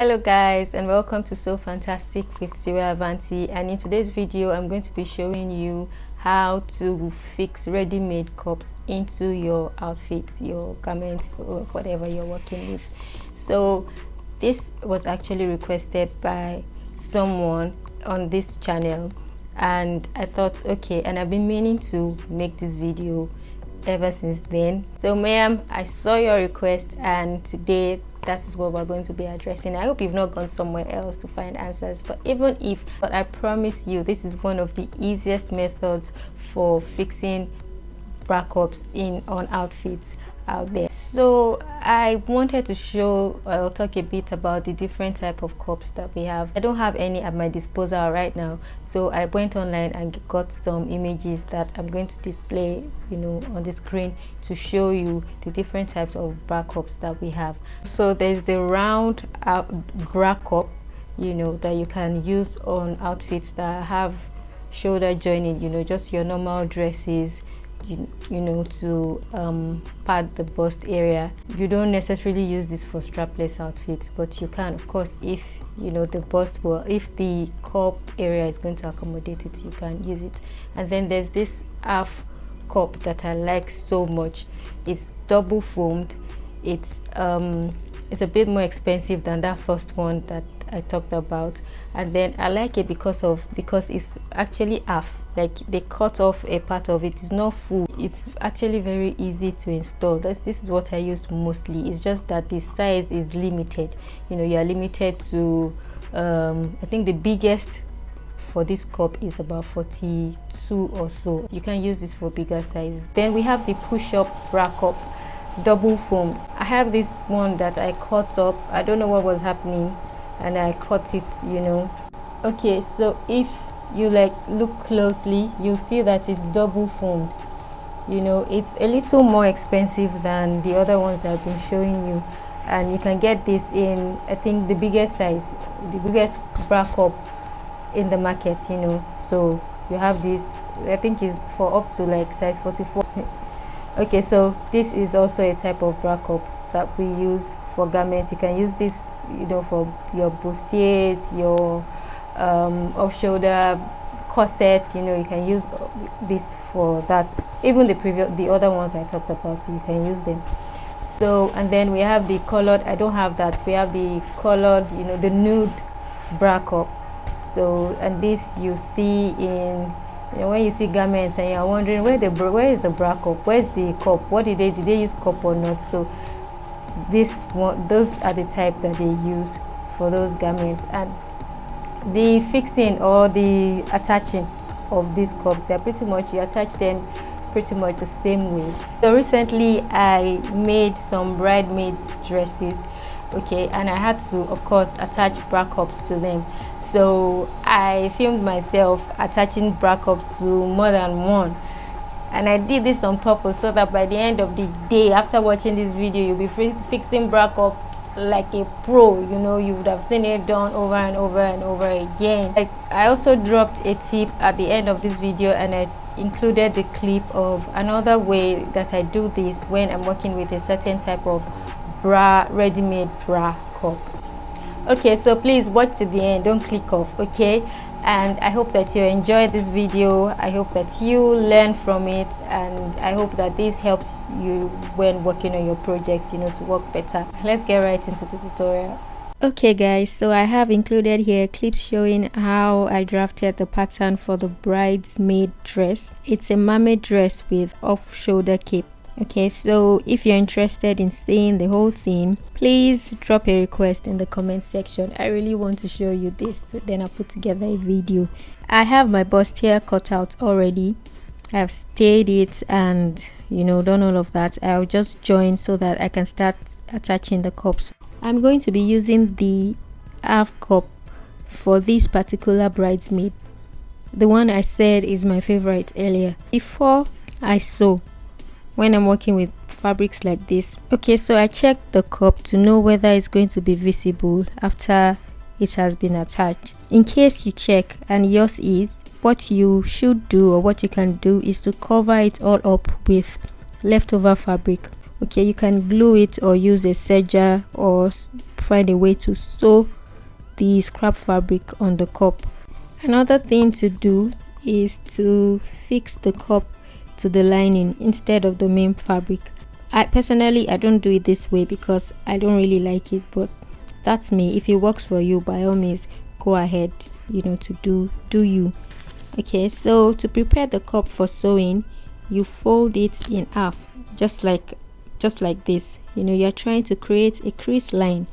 Hello guys, and welcome to So Fantastic with Zira Avanti. And in today's video I'm going to be showing you how to fix ready-made cups into your outfits, your garments, or whatever you're working with. So this was actually requested by someone on this channel, and I thought, okay, and I've been meaning to make this video ever since then. So ma'am, I saw your request, and today that is what we're going to be addressing. I hope you've not gone somewhere else to find answers, but even if, but I promise you this is one of the easiest methods for fixing bra cups on outfits out there. So I wanted to show or talk a bit about the different type of cups that we have. I don't have any at my disposal right now, so I went online and got some images that I'm going to display, on the screen to show you the different types of bra cups that we have. So there's the round bra cup, that you can use on outfits that have shoulder joining, just your normal dresses, to pad the bust area. You don't necessarily use this for strapless outfits, but you can, of course, if if the cup area is going to accommodate it, you can use it. And then there's this half cup that I like so much. It's double foamed. It's a bit more expensive than that first one that I talked about, and then I like it because it's actually half. Like, they cut off a part of it. It's not full. It's actually very easy to install. This is what I use mostly. It's just that the size is limited. You are limited to I think the biggest for this cup is about 42 or so. You can use this for bigger sizes. Then we have the push-up bra cup, double foam. I have this one that I cut up. I don't know what was happening, and I cut it. Okay, so if you look closely, you'll see that it's double foamed. It's a little more expensive than the other ones I've been showing you, and you can get this in, I think, the biggest size, the biggest bra cup in the market. So you have this, I think is for up to size 44. Okay, so this is also a type of bra cup that we use for garments. You can use this, for your bustiers, your off-shoulder corset. You can use this for that. Even the other ones I talked about, you can use them. So, and then we have the colored, I don't have that, we have the colored, the nude bra cup. So, and this you see in, when you see garments and you're wondering where is the bra cup, where's the cup, what did they use cup or not? So this one, those are the type that they use for those garments. And the fixing or the attaching of these cups, they're pretty much, you attach them pretty much the same way. So recently I made some bridesmaids dresses, okay, and I had to, of course, attach bra cups to them. So I filmed myself attaching bra cups to more than one, and I did this on purpose so that by the end of the day, after watching this video, you'll be fixing bra cups like a pro. You would have seen it done over and over and over again. I also dropped a tip at the end of this video, and I included the clip of another way that I do this when I'm working with a certain type of ready-made bra cup. Okay, so please watch to the end, don't click off, okay? And I hope that you enjoyed this video. I hope that you learn from it, and I hope that this helps you when working on your projects, to work better. Let's get right into the tutorial. Okay guys, so I have included here clips showing how I drafted the pattern for the bridesmaid dress. It's a mermaid dress with off-shoulder cape. Okay, so if you're interested in seeing the whole thing, please drop a request in the comment section. I really want to show you this, so then I'll put together a video. I have my bustier cut out already. I've stayed it and done all of that. I'll just join so that I can start attaching the cups. I'm going to be using the half cup for this particular bridesmaid, the one I said is my favorite earlier. Before I sew, when I'm working with fabrics like this, okay, so I checked the cup to know whether it's going to be visible after it has been attached. In case you check and yours is, what you should do, or what you can do, is to cover it all up with leftover fabric. Okay, you can glue it or use a serger or find a way to sew the scrap fabric on the cup. Another thing to do is to fix the cup to the lining instead of the main fabric. I don't do it this way because I don't really like it, but that's me. If it works for you, by all means go ahead, to do you. Okay, so to prepare the cup for sewing, you fold it in half, just like this. You're trying to create a crease line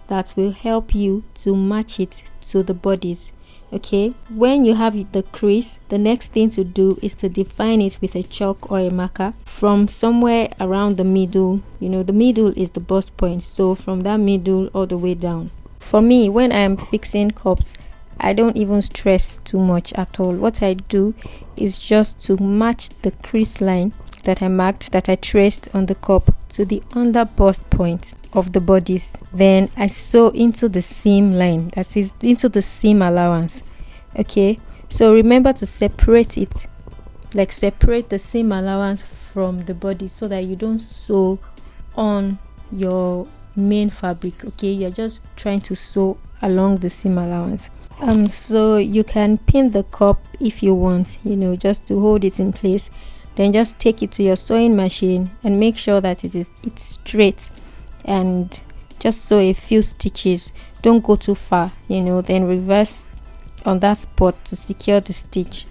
that will help you to match it to the bodies. Okay, when you have the crease, the next thing to do is to define it with a chalk or a marker from somewhere around the middle. The middle is the bust point, so from that middle all the way down. For me, when I am fixing cups, I don't even stress too much at all. What I do is just to match the crease line that I marked, that I traced on the cup, to the under bust point of the bodies. Then I sew into the seam line, that is into the seam allowance. Okay, so remember to separate it, like separate the seam allowance from the body, so that you don't sew on your main fabric. Okay, you're just trying to sew along the seam allowance. So you can pin the cup if you want, just to hold it in place. Then just take it to your sewing machine and make sure that it's straight, and just sew a few stitches. Don't go too far, then reverse on that spot to secure the stitch.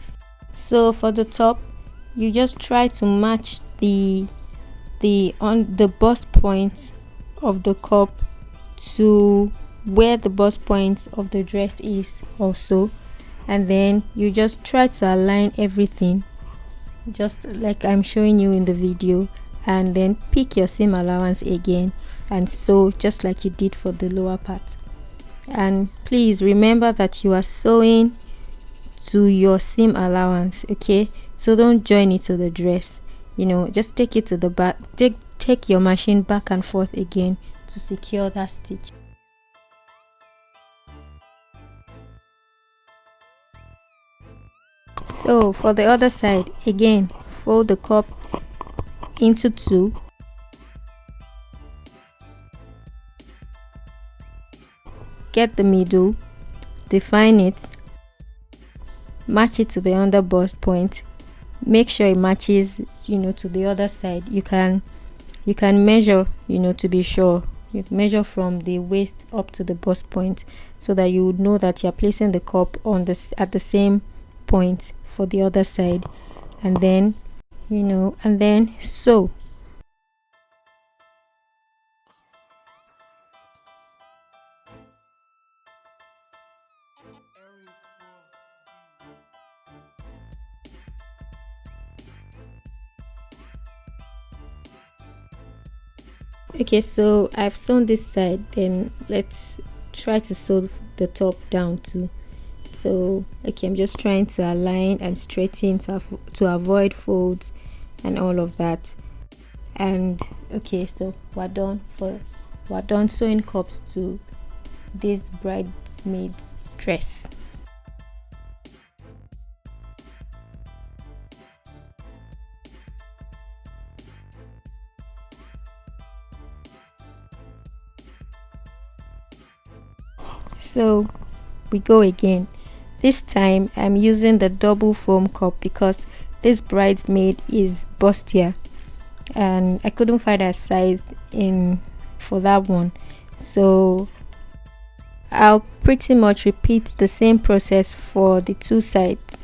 So for the top, you just try to match the bust point of the cup to where the bust point of the dress is also, and then you just try to align everything just like I'm showing you in the video, and then pick your seam allowance again and sew just like you did for the lower part. And please remember that you are sewing to your seam allowance. Okay, so don't join it to the dress. Just take it to the back, take your machine back and forth again to secure that stitch. So for the other side, again, fold the cup into two, get the middle, define it, match it to the under bust point, make sure it matches to the other side. You can measure, to be sure. You measure from the waist up to the bust point, so that you would know that you're placing the cup at the same point for the other side. And then sew. Okay, so I've sewn this side, then let's try to sew the top down too. So okay, I'm just trying to align and straighten to avoid folds and all of that. And okay, so we're done sewing cups to this bridesmaid's dress. So we go again. This time I'm using the double foam cup because this bridesmaid is bustier and I couldn't find a size for that one, so I'll pretty much repeat the same process for the two sides,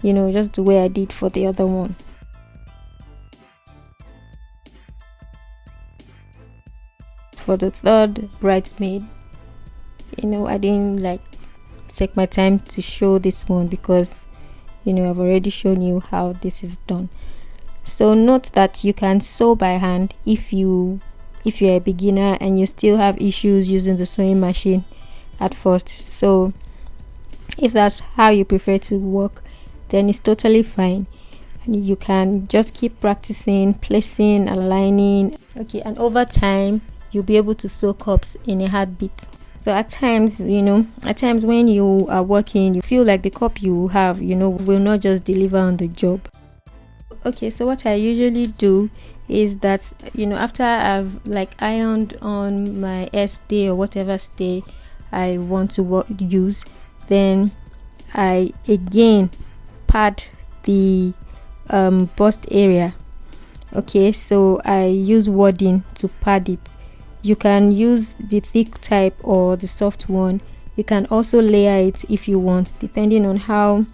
just the way I did for the other one. For the third bridesmaid, I didn't take my time to show this one because I've already shown you how this is done. So note that you can sew by hand if you're a beginner and you still have issues using the sewing machine at first. So if that's how you prefer to work, then it's totally fine, and you can just keep practicing, placing, aligning. Okay, and over time you'll be able to sew cups in a heartbeat. So at times when you are working, you feel like the cup you have will not just deliver on the job. Okay, so what I usually do is that, you know, after I've like ironed on my stay or whatever stay I want to use, then I again pad the bust area. Okay, so I use wadding to pad it. You can use the thick type or the soft one. You can also layer it if you want, depending on how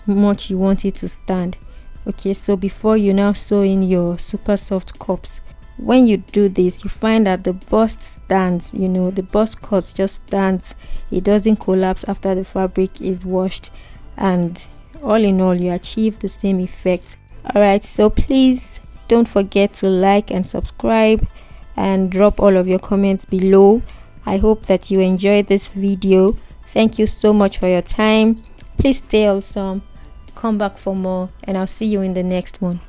much you want it to stand. Okay, so before you now sew in your super soft cups, when you do this, you find that the bust stands, you know, the bust cut just stands. It doesn't collapse after the fabric is washed, and all in all, you achieve the same effect. All right, so please don't forget to like and subscribe and drop all of your comments below. I hope that you enjoyed this video. Thank you so much for your time. Please stay awesome, come back for more, and I'll see you in the next one.